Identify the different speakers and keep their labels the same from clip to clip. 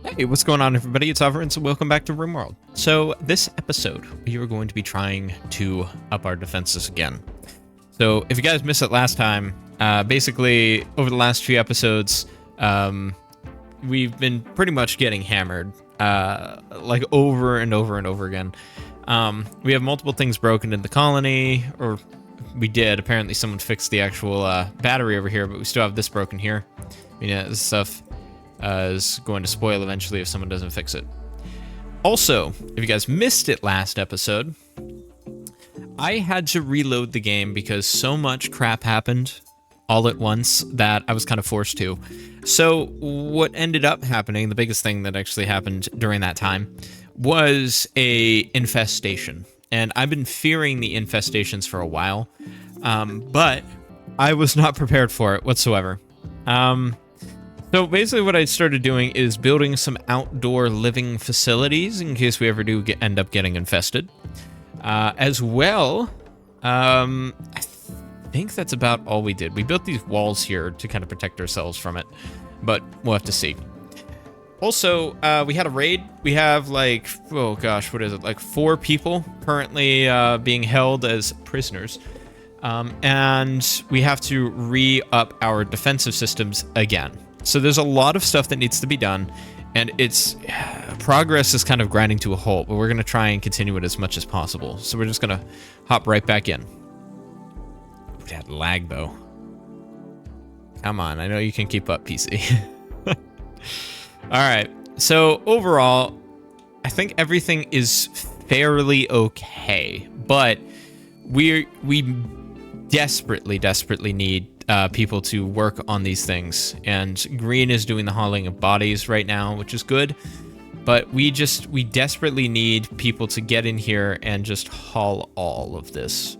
Speaker 1: Hey, what's going on, everybody? It's Overence, and welcome back to Rimworld. So, this episode, we are going to be trying to up our defenses again. So, if you guys missed it last time, basically, over the last few episodes, we've been pretty much getting hammered, like over and over and over again. We have multiple things broken in the colony, or we did. Apparently, someone fixed the actual battery over here, but we still have this broken here. This stuff is going to spoil eventually if someone doesn't fix it. Also, if you guys missed it last episode, I had to reload the game because so much crap happened all at once that I was kind of forced to. So what ended up happening, the biggest thing that actually happened during that time, was a infestation. And I've been fearing the infestations for a while, but I was not prepared for it whatsoever. So basically what I started doing is building some outdoor living facilities in case we ever do end up getting infested. As well, I think that's about all we did. We built these walls here to kind of protect ourselves from it, but we'll have to see. Also, we had a raid. We have like, oh gosh, what is it? Like 4 people currently being held as prisoners. And we have to re-up our defensive systems again. So there's a lot of stuff that needs to be done, and it's progress is kind of grinding to a halt, but we're going to try and continue it as much as possible. So we're just going to hop right back in. That lag, though. Come on, I know you can keep up, PC. All right, so overall, I think everything is fairly okay, but we desperately need people to work on these things, and Green is doing the hauling of bodies right now, which is good, but we desperately need people to get in here and just haul all of this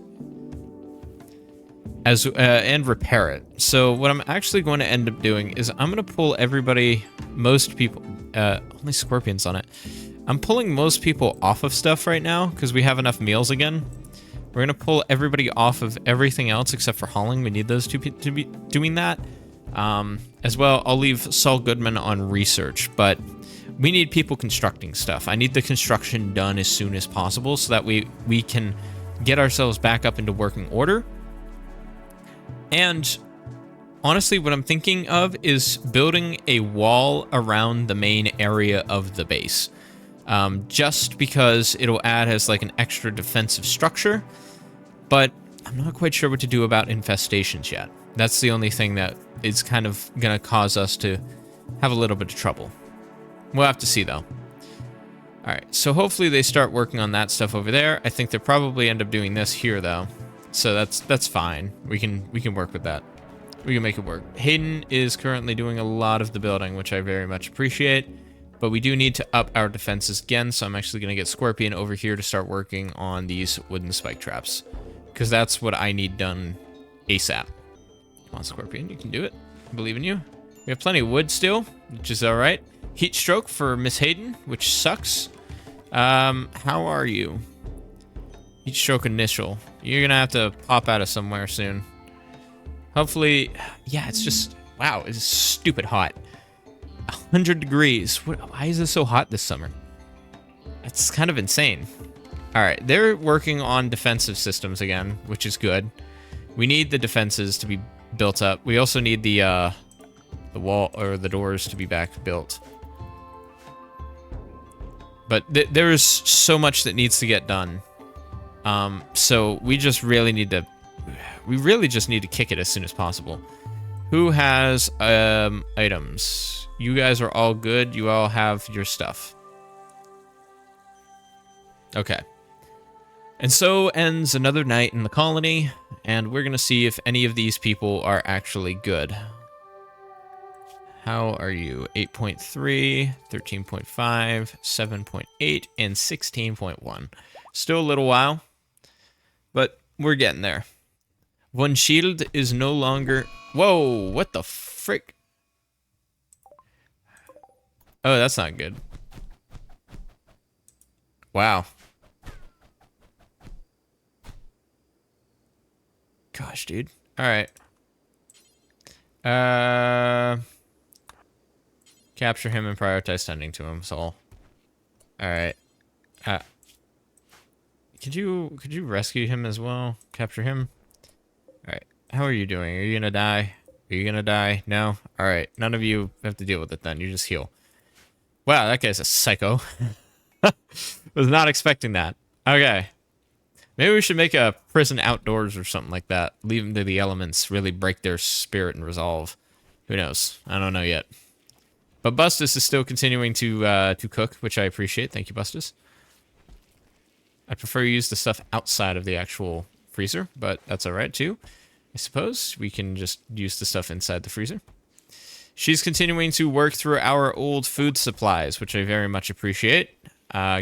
Speaker 1: and repair it. So what I'm actually going to end up doing is I'm going to pull everybody, most people, only scorpions on it. I'm pulling most people off of stuff right now because we have enough meals again. We're going to pull everybody off of everything else except for hauling. We need those two to be doing that. As well, I'll leave Saul Goodman on research, but we need people constructing stuff. I need the construction done as soon as possible so that we can get ourselves back up into working order. And honestly, what I'm thinking of is building a wall around the main area of the base. Just because it'll add as like an extra defensive structure, but I'm not quite sure what to do about infestations yet. That's the only thing that is kind of going to cause us to have a little bit of trouble. We'll have to see though. All right, so hopefully they start working on that stuff over there. I think they'll probably end up doing this here though, so that's fine. We can work with that. We can make it work. Hayden is currently doing a lot of the building, which I very much appreciate. But we do need to up our defenses again, so I'm actually going to get Scorpion over here to start working on these wooden spike traps. Because that's what I need done ASAP. Come on, Scorpion, you can do it. I believe in you. We have plenty of wood still, which is alright. Heat stroke for Miss Hayden, which sucks. How are you? Heat stroke initial. You're going to have to pop out of somewhere soon. Hopefully, yeah, it's just, wow, it's stupid hot. 100 degrees. Why is it so hot this summer? It's kind of insane. All right, they're working on defensive systems again, which is good. We need the defenses to be built up. We also need the wall or the doors to be back built. But there is so much that needs to get done. So we just really need to. We really just need to kick it as soon as possible. Who has items? You guys are all good. You all have your stuff. Okay. And so ends another night in the colony, and we're going to see if any of these people are actually good. How are you? 8.3, 13.5, 7.8, and 16.1. Still a little while, but we're getting there. One shield is no longer... Whoa, what the frick? Oh, that's not good. Wow. Gosh, dude. All right. Capture him and prioritize tending to him, Saul. Alright. Could you rescue him as well? Capture him? Alright. How are you doing? Are you gonna die? Are you gonna die? No? Alright. None of you have to deal with it then. You just heal. Wow, that guy's a psycho. Was not expecting that. Okay. Maybe we should make a prison outdoors or something like that. Leave them to the elements. Really break their spirit and resolve. Who knows? I don't know yet. But Bustus is still continuing to cook, which I appreciate. Thank you, Bustus. I prefer you use the stuff outside of the actual freezer, but that's alright too. I suppose we can just use the stuff inside the freezer. She's continuing to work through our old food supplies, which I very much appreciate.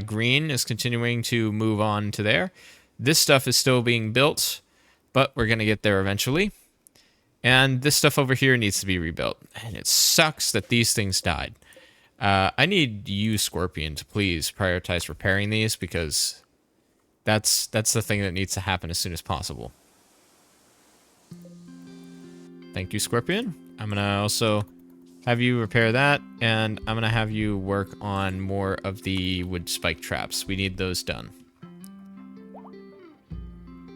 Speaker 1: Green is continuing to move on to there. This stuff is still being built, but we're going to get there eventually. And this stuff over here needs to be rebuilt. And it sucks that these things died. I need you, Scorpion, to please prioritize repairing these, because that's the thing that needs to happen as soon as possible. Thank you, Scorpion. I'm going to also have you repair that, and I'm going to have you work on more of the wood spike traps. We need those done.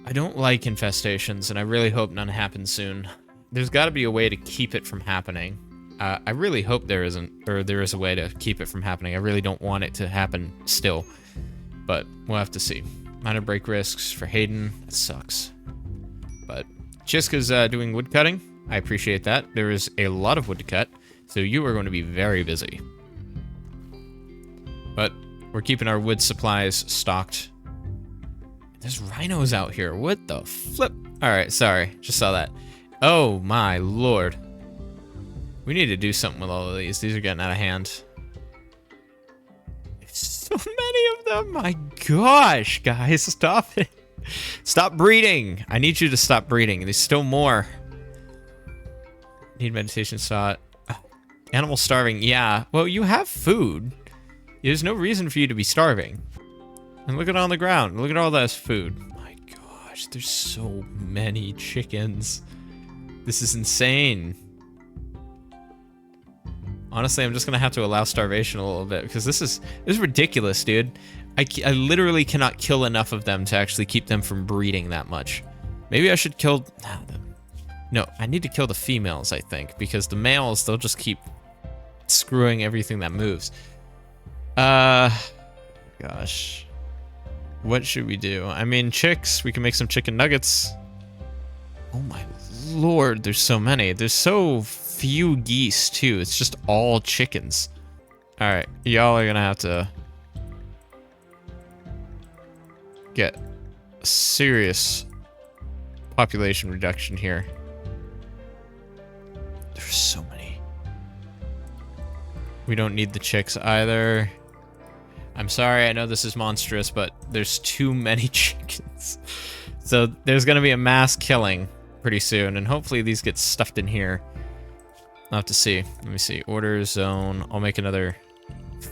Speaker 1: I don't like infestations, and I really hope none happen soon. There's got to be a way to keep it from happening. I really hope there isn't, or there is a way to keep it from happening. I really don't want it to happen still, but we'll have to see. Minor break risks for Hayden. That sucks. But Chiska's doing wood cutting. I appreciate that. There is a lot of wood to cut, so you are going to be very busy. But we're keeping our wood supplies stocked. There's rhinos out here. What the flip? Alright, sorry. Just saw that. Oh my lord. We need to do something with all of these. These are getting out of hand. There's so many of them. My gosh, guys. Stop it. Stop breeding. I need you to stop breeding. There's still more. Need meditation slot. Animal starving. Yeah. Well, you have food. There's no reason for you to be starving. And look at it on the ground. Look at all this food. My gosh, there's so many chickens. This is insane. Honestly, I'm just gonna have to allow starvation a little bit, because this is ridiculous, dude. I literally cannot kill enough of them to actually keep them from breeding that much. Maybe I should kill... No, I need to kill the females, I think, because the males, they'll just keep screwing everything that moves. Gosh. What should we do? I mean, chicks. We can make some chicken nuggets. Oh my lord, there's so many. There's so few geese, too. It's just all chickens. Alright, y'all are gonna have to get a serious population reduction here. There's so many. We don't need the chicks either. I'm sorry, I know this is monstrous, but there's too many chickens. So there's going to be a mass killing pretty soon, and hopefully these get stuffed in here. I'll have to see. Let me see. Order zone. I'll make another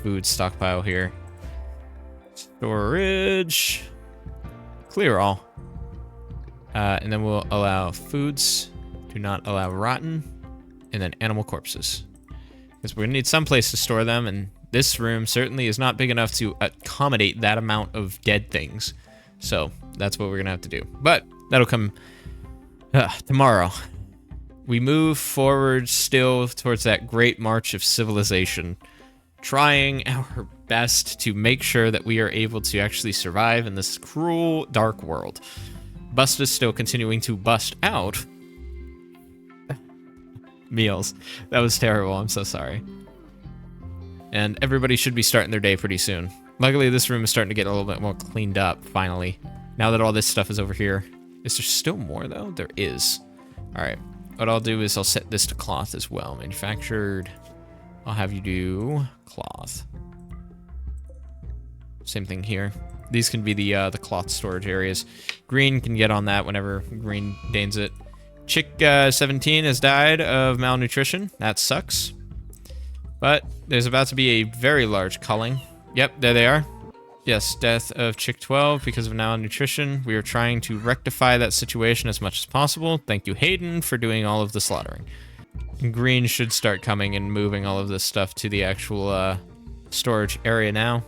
Speaker 1: food stockpile here. Storage. Clear all. And then we'll allow foods. Do not allow rotten. And then animal corpses. Because we're going to need some place to store them, and this room certainly is not big enough to accommodate that amount of dead things. So that's what we're going to have to do. But that'll come tomorrow. We move forward still towards that great march of civilization, trying our best to make sure that we are able to actually survive in this cruel, dark world. Bust is still continuing to bust out meals. That was terrible. I'm so sorry. And everybody should be starting their day pretty soon. Luckily, this room is starting to get a little bit more cleaned up, finally. Now that all this stuff is over here. Is there still more, though? There is. Alright. What I'll do is I'll set this to cloth as well. Manufactured. I'll have you do cloth. Same thing here. These can be the cloth storage areas. Green can get on that whenever Green deigns it. Chick 17 has died of malnutrition. That sucks. But there's about to be a very large culling. Yep, there they are. Yes, death of Chick 12 because of malnutrition. We are trying to rectify that situation as much as possible. Thank you, Hayden, for doing all of the slaughtering. Green should start coming and moving all of this stuff to the actual storage area now.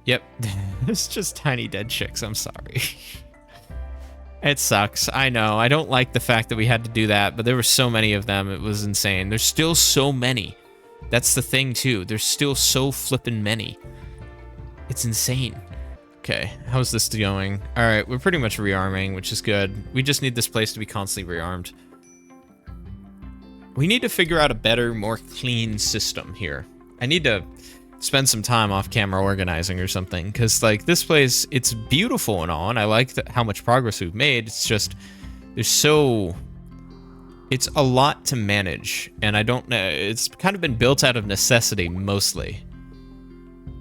Speaker 1: Yep, it's just tiny dead chicks, I'm sorry. It sucks, I know. I don't like the fact that we had to do that, but there were so many of them, it was insane. There's still so many. That's the thing, too. There's still so flippin' many. It's insane. Okay, how's this going? Alright, we're pretty much rearming, which is good. We just need this place to be constantly rearmed. We need to figure out a better, more clean system here. I need to spend some time off camera organizing or something, because like this place, it's beautiful and all, and I like how much progress we've made. It's just it's a lot to manage, and I don't know, it's kind of been built out of necessity mostly,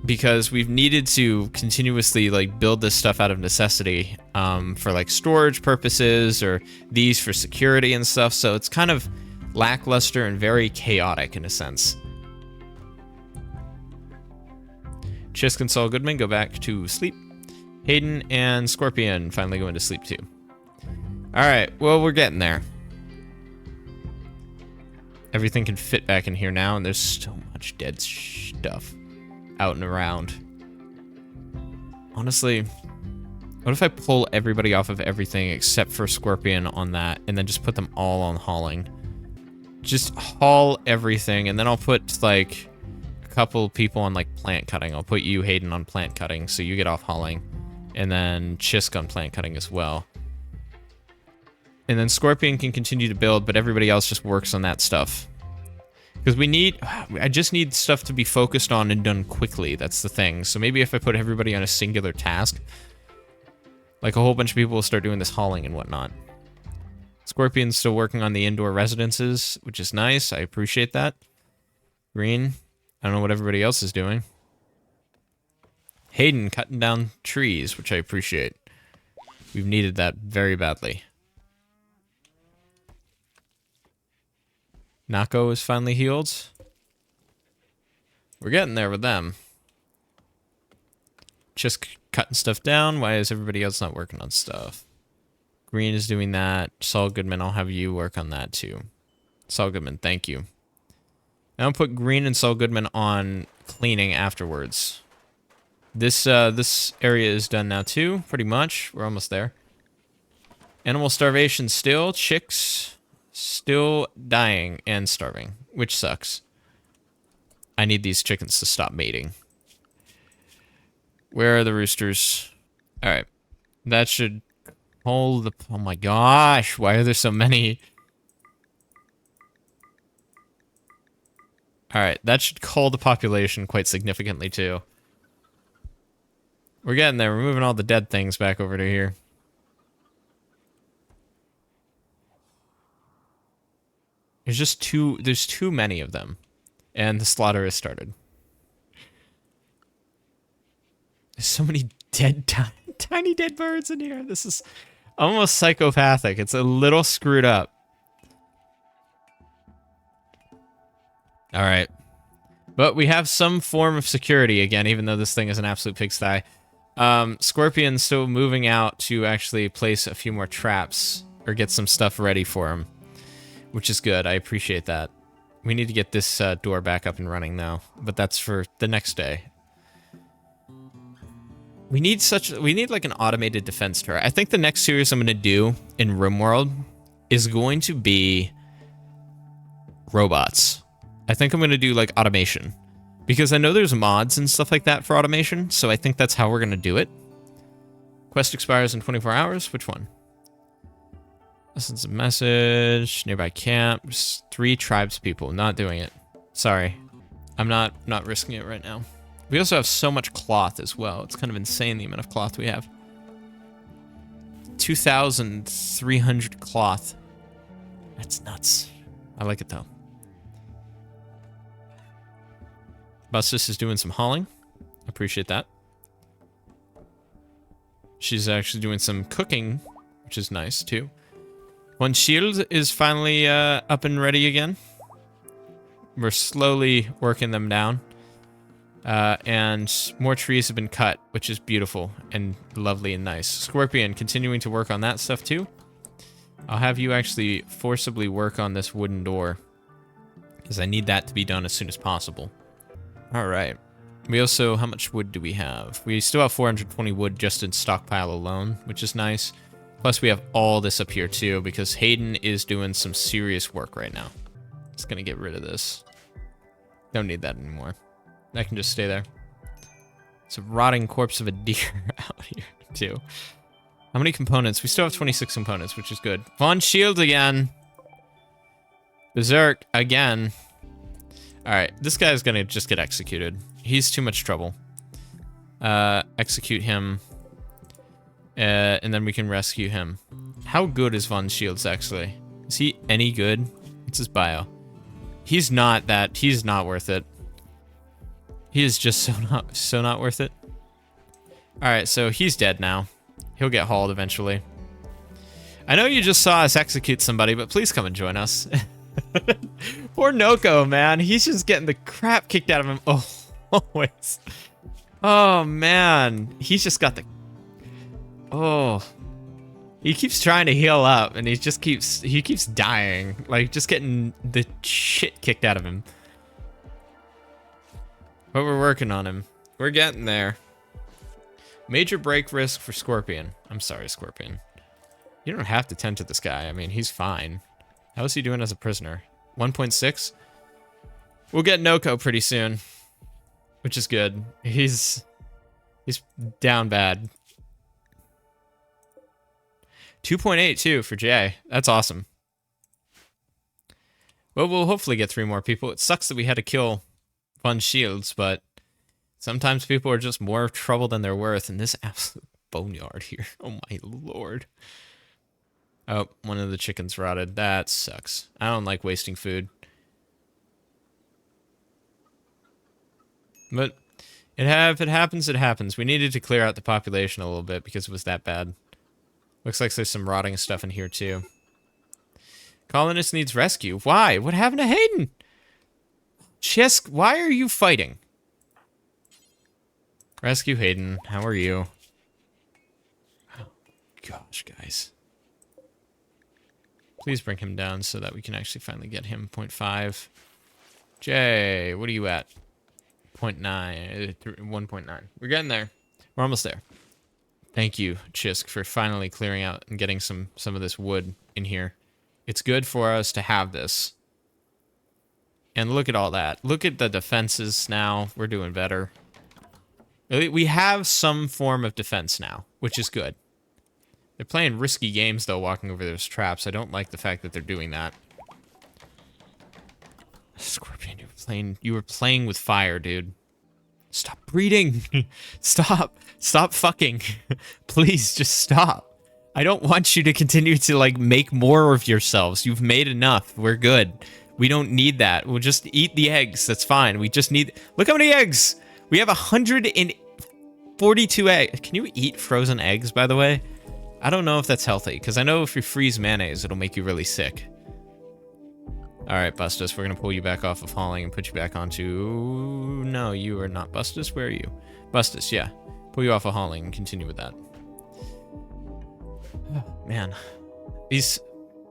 Speaker 1: because we've needed to continuously like build this stuff out of necessity for like storage purposes, or these for security and stuff. So it's kind of lackluster and very chaotic in a sense. Chisk and Saul Goodman go back to sleep. Hayden and Scorpion finally go into sleep too. Alright, well, we're getting there. Everything can fit back in here now, and there's so much dead stuff out and around. Honestly, what if I pull everybody off of everything except for Scorpion on that, and then just put them all on hauling? Just haul everything, and then I'll put, like, couple people on like plant cutting. I'll put you, Hayden, on plant cutting, so you get off hauling, and then Chisk on plant cutting as well. And then Scorpion can continue to build, but everybody else just works on that stuff. Because I just need stuff to be focused on and done quickly. That's the thing. So maybe if I put everybody on a singular task, like a whole bunch of people will start doing this hauling and whatnot. Scorpion's still working on the indoor residences, which is nice. I appreciate that. Green, I don't know what everybody else is doing. Hayden cutting down trees, which I appreciate. We've needed that very badly. Nako is finally healed. We're getting there with them. Just cutting stuff down. Why is everybody else not working on stuff? Green is doing that. Saul Goodman, I'll have you work on that too. Saul Goodman, thank you. Now I'll put Green and Saul Goodman on cleaning afterwards. This area is done now too, pretty much. We're almost there. Animal starvation still. Chicks still dying and starving, which sucks. I need these chickens to stop mating. Where are the roosters? Alright. That should hold the... Oh my gosh, why are there so many? Alright, that should cull the population quite significantly, too. We're getting there. We're moving all the dead things back over to here. There's too many of them. And the slaughter has started. There's so many dead, tiny dead birds in here. This is almost psychopathic. It's a little screwed up. Alright. But we have some form of security again, even though this thing is an absolute pigsty. Scorpion's still moving out to actually place a few more traps, or get some stuff ready for him, which is good. I appreciate that. We need to get this door back up and running now, but that's for the next day. We need like an automated defense turret. I think the next series I'm going to do in Rimworld is going to be robots. I think I'm going to do like automation, because I know there's mods and stuff like that for automation, so I think that's how we're going to do it. Quest expires in 24 hours. Which one? Listens a message. Nearby camps. 3 tribes people. Not doing it. Sorry. I'm not risking it right now. We also have so much cloth as well. It's kind of insane the amount of cloth we have. 2,300 cloth. That's nuts. I like it though. Bustus is doing some hauling. Appreciate that. She's actually doing some cooking, which is nice too. One shield is finally up and ready again. We're slowly working them down. And more trees have been cut, which is beautiful and lovely and nice. Scorpion continuing to work on that stuff too. I'll have you actually forcibly work on this wooden door, because I need that to be done as soon as possible. All right. We also, how much wood do we have? We still have 420 wood just in stockpile alone, which is nice. Plus we have all this up here too, because Hayden is doing some serious work right now. Just gonna get rid of this. Don't need that anymore. That can just stay there. It's a rotting corpse of a deer out here too. How many components? We still have 26 components, which is good. Von Shield again. Berserk again. All right, this guy's gonna just get executed. He's too much trouble. Execute him. And then we can rescue him. How good is Von Shields actually? Is he any good? What's his bio? He's not worth it. He is just so not worth it. All right, so he's dead now. He'll get hauled eventually. I know you just saw us execute somebody, but please come and join us. Poor Noko, man. He's just getting the crap kicked out of him. Oh, always. Oh, man. He's just got the... Oh. He keeps trying to heal up, and he keeps dying. Like, just getting the shit kicked out of him. But we're working on him. We're getting there. Major break risk for Scorpion. I'm sorry, Scorpion. You don't have to tend to this guy. I mean, he's fine. How is he doing as a prisoner? 1.6? We'll get Noko pretty soon, which is good. He's down bad. 2.8 too for Jay. That's awesome. Well, we'll hopefully get 3 more people. It sucks that we had to kill Von Shields, but sometimes people are just more trouble than they're worth in this absolute boneyard here. Oh my lord. Oh, one of the chickens rotted. That sucks. I don't like wasting food. But if it happens, it happens. We needed to clear out the population a little bit because it was that bad. Looks like there's some rotting stuff in here too. Colonist needs rescue. Why? What happened to Hayden? Chisk, why are you fighting? Rescue Hayden. How are you? Oh, gosh, guys. Please bring him down so that we can actually finally get him. 0.5. Jay, what are you at? 0.9. 1.9. We're getting there. We're almost there. Thank you, Chisk, for finally clearing out and getting some of this wood in here. It's good for us to have this. And look at all that. Look at the defenses now. We're doing better. We have some form of defense now, which is good. They're playing risky games, though, walking over those traps. I don't like the fact that they're doing that. Scorpion, you were playing with fire, dude. Stop breeding. Stop fucking. Please, just stop. I don't want you to continue to, like, make more of yourselves. You've made enough. We're good. We don't need that. We'll just eat the eggs. That's fine. We just need... Look how many eggs! We have 142 eggs. Can you eat frozen eggs, by the way? I don't know if that's healthy, because I know if you freeze mayonnaise, it'll make you really sick. Alright, Bustus, we're going to pull you back off of hauling and put you back onto... No, you are not Bustus. Where are you? Bustus, yeah. Pull you off of hauling and continue with that. Oh, man. These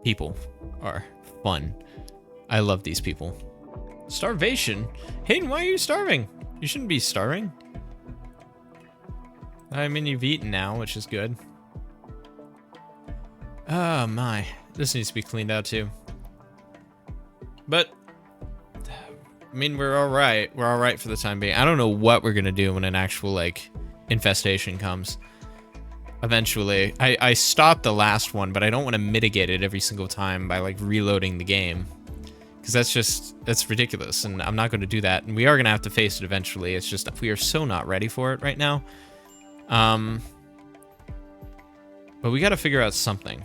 Speaker 1: people are fun. I love these people. Starvation? Hayden, why are you starving? You shouldn't be starving. I mean, you've eaten now, which is good. Oh my, this needs to be cleaned out too. But, I mean, we're all right. We're all right for the time being. I don't know what we're gonna do when an actual, like, infestation comes. Eventually. I stopped the last one, but I don't want to mitigate it every single time by, like, reloading the game. Because that's ridiculous, and I'm not going to do that. And we are going to have to face it eventually. It's just we are so not ready for it right now. But we got to figure out something.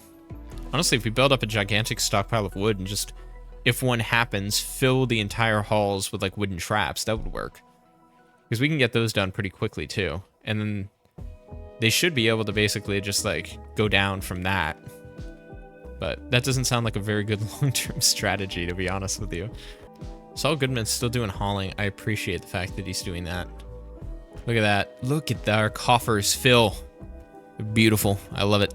Speaker 1: Honestly, if we build up a gigantic stockpile of wood and just, if one happens, fill the entire halls with, like, wooden traps, that would work. Because we can get those done pretty quickly, too. And then they should be able to basically just, like, go down from that. But that doesn't sound like a very good long-term strategy, to be honest with you. Saul Goodman's still doing hauling. I appreciate the fact that he's doing that. Look at that. Look at our coffers fill. They're beautiful. I love it.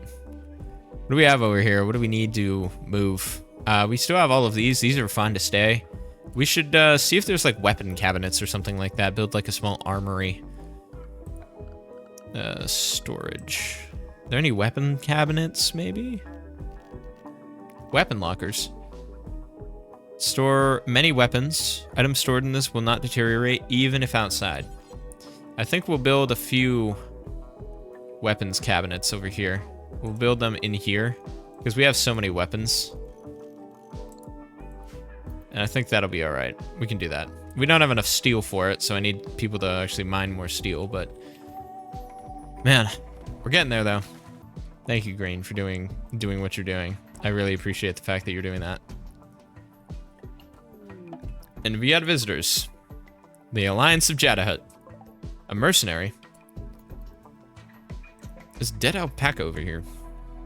Speaker 1: What do we have over here? What do we need to move? We still have all of these. These are fine to stay. We should see if there's like weapon cabinets or something like that. Build like a small armory. Storage. Are there any weapon cabinets, maybe? Weapon lockers. Store many weapons. Items stored in this will not deteriorate, even if outside. I think we'll build a few weapons cabinets over here. We'll build them in here, because we have so many weapons. And I think that'll be alright. We can do that. We don't have enough steel for it, so I need people to actually mine more steel, but... Man, we're getting there, though. Thank you, Green, for doing what you're doing. I really appreciate the fact that you're doing that. And we had visitors. The Alliance of Jadahut. A mercenary. There's dead alpaca over here.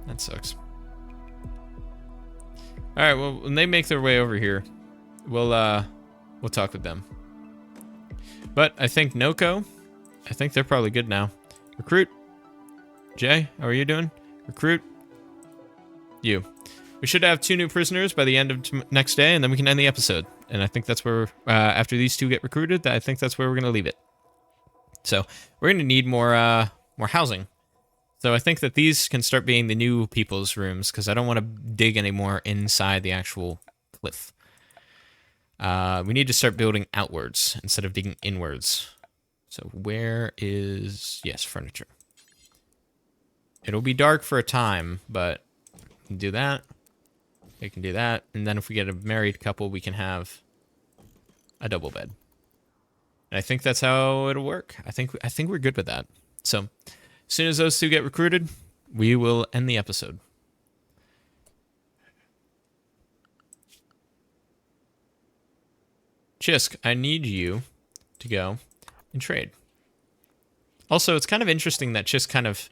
Speaker 1: That sucks. Alright, well, when they make their way over here, we'll talk with them. But I think Noko, I think they're probably good now. Recruit. Jay, how are you doing? Recruit. You. We should have 2 new prisoners by the end of next day, and then we can end the episode. And I think that's where, after these 2 get recruited, I think that's where we're going to leave it. So, we're going to need more housing. So I think that these can start being the new people's rooms, because I don't want to dig anymore inside the actual cliff. We need to start building outwards instead of digging inwards. So where is... Yes, furniture. It'll be dark for a time, but we can do that. We can do that. And then if we get a married couple, we can have a double bed. And I think that's how it'll work. I think we're good with that. So... As soon as those 2 get recruited, we will end the episode. Chisk, I need you to go and trade. Also, it's kind of interesting that Chisk kind of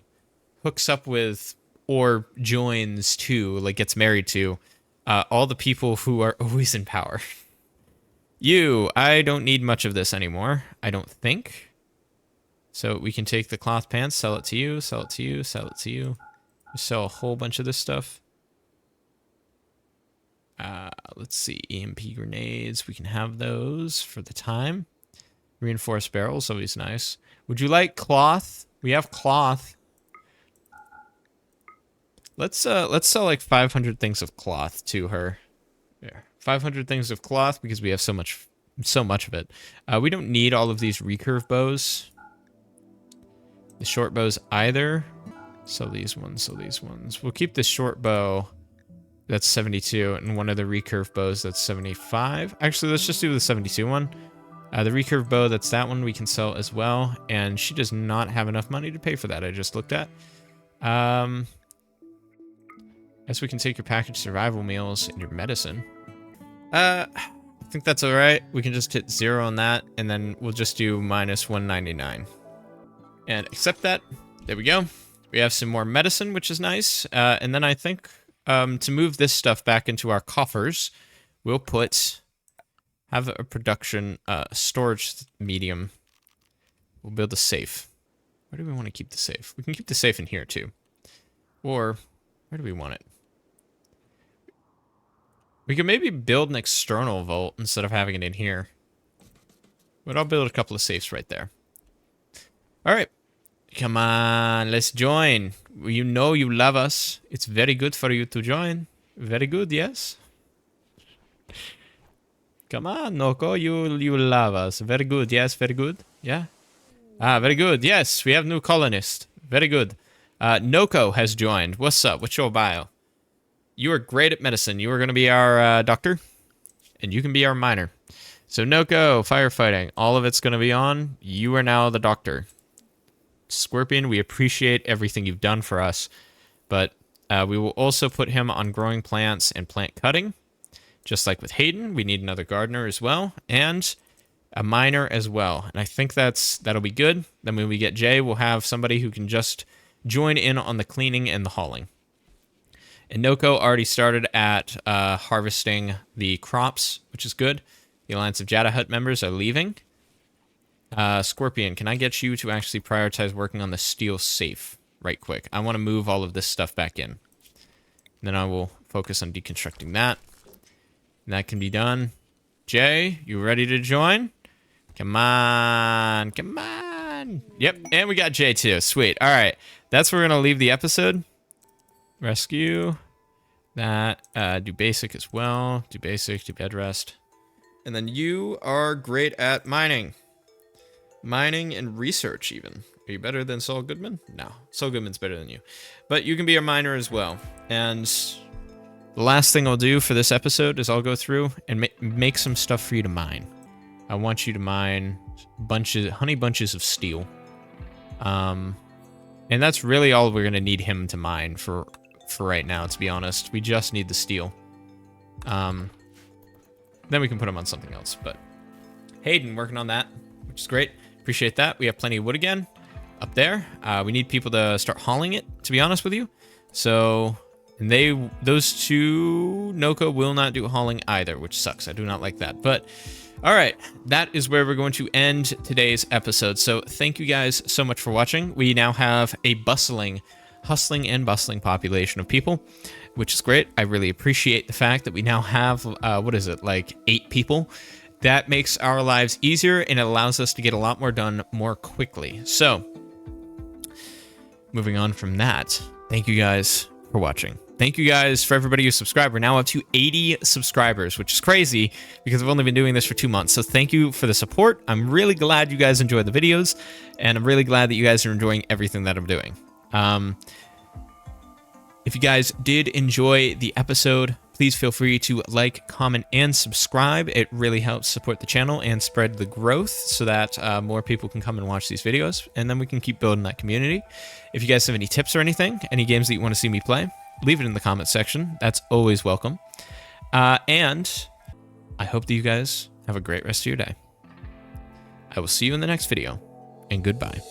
Speaker 1: hooks up with or joins to, like gets married to, all the people who are always in power. You, I don't need much of this anymore, I don't think. So we can take the cloth pants, sell it to you, sell it to you, sell it to you. Sell a whole bunch of this stuff. Let's see, EMP grenades. We can have those for the time. Reinforced barrels, always nice. Would you like cloth? We have cloth. Let's sell like 500 things of cloth to her. There, 500 things of cloth because we have so much of it. We don't need all of these recurve bows. The short bows either. Sell these ones, sell these ones. We'll keep the short bow. That's 72, and one of the recurve bows that's 75. Actually, let's just do the 72 one. The recurve bow, that's that one, we can sell as well. And she does not have enough money to pay for that, I just looked at. Guess we can take your packaged survival meals and your medicine. I think that's alright. We can just hit 0 on that, and then we'll just do minus 199. And accept that. There we go. We have some more medicine, which is nice. And then I think to move this stuff back into our coffers, we'll have a production storage medium. We'll build a safe. Where do we want to keep the safe? We can keep the safe in here too. Or where do we want it? We could maybe build an external vault instead of having it in here. But I'll build a couple of safes right there. All right. Come on, let's join. You know you love us. It's very good for you to join. Very good, yes? Come on, Noko, you love us. Very good, yes, very good. Yeah? Ah, very good, yes, we have new colonist. Very good. Noko has joined. What's up? What's your bio? You are great at medicine. You are going to be our doctor, and you can be our miner. So Noko, firefighting, all of it's going to be on. You are now the doctor. Scorpion, we appreciate everything you've done for us, but we will also put him on growing plants and plant cutting. Just like with Hayden, we need another gardener as well, and a miner as well. And I think that'll be good. Then when we get Jay, we'll have somebody who can just join in on the cleaning and the hauling. And Noko already started at harvesting the crops, which is good. The Alliance of Jadahut members are leaving. Scorpion, can I get you to actually prioritize working on the steel safe right quick? I want to move all of this stuff back in. then I will focus on deconstructing that. And that can be done. Jay, you ready to join? Come on. Come on. Yep, and we got Jay too. Sweet. All right. That's where we're going to leave the episode. Rescue. That. Do basic as well. Do basic. Do bed rest. And then you are great at mining. Mining and research even. Are you better than Saul Goodman? No. Saul Goodman's better than you. But you can be a miner as well. And the last thing I'll do for this episode is I'll go through and make some stuff for you to mine. I want you to mine honey bunches of steel. And that's really all we're going to need him to mine for right now, to be honest. We just need the steel. Then we can put him on something else. But Hayden working on that, which is great. Appreciate that. We have plenty of wood again up there. We need people to start hauling it, to be honest with you. So, and those two, Noko will not do hauling either, which sucks. I do not like that. But, all right, that is where we're going to end today's episode. So thank you guys so much for watching. We now have a hustling and bustling population of people, which is great. I really appreciate the fact that we now have, like 8 people. That makes our lives easier, and it allows us to get a lot more done more quickly. So, moving on from that, thank you guys for watching. Thank you guys for everybody who subscribed. We're now up to 80 subscribers, which is crazy because I've only been doing this for 2 months. So thank you for the support. I'm really glad you guys enjoy the videos, and I'm really glad that you guys are enjoying everything that I'm doing. If you guys did enjoy the episode, please feel free to like, comment, and subscribe. It really helps support the channel and spread the growth so that more people can come and watch these videos, and then we can keep building that community. If you guys have any tips or anything, any games that you want to see me play, leave it in the comment section. That's always welcome. And I hope that you guys have a great rest of your day. I will see you in the next video, and goodbye.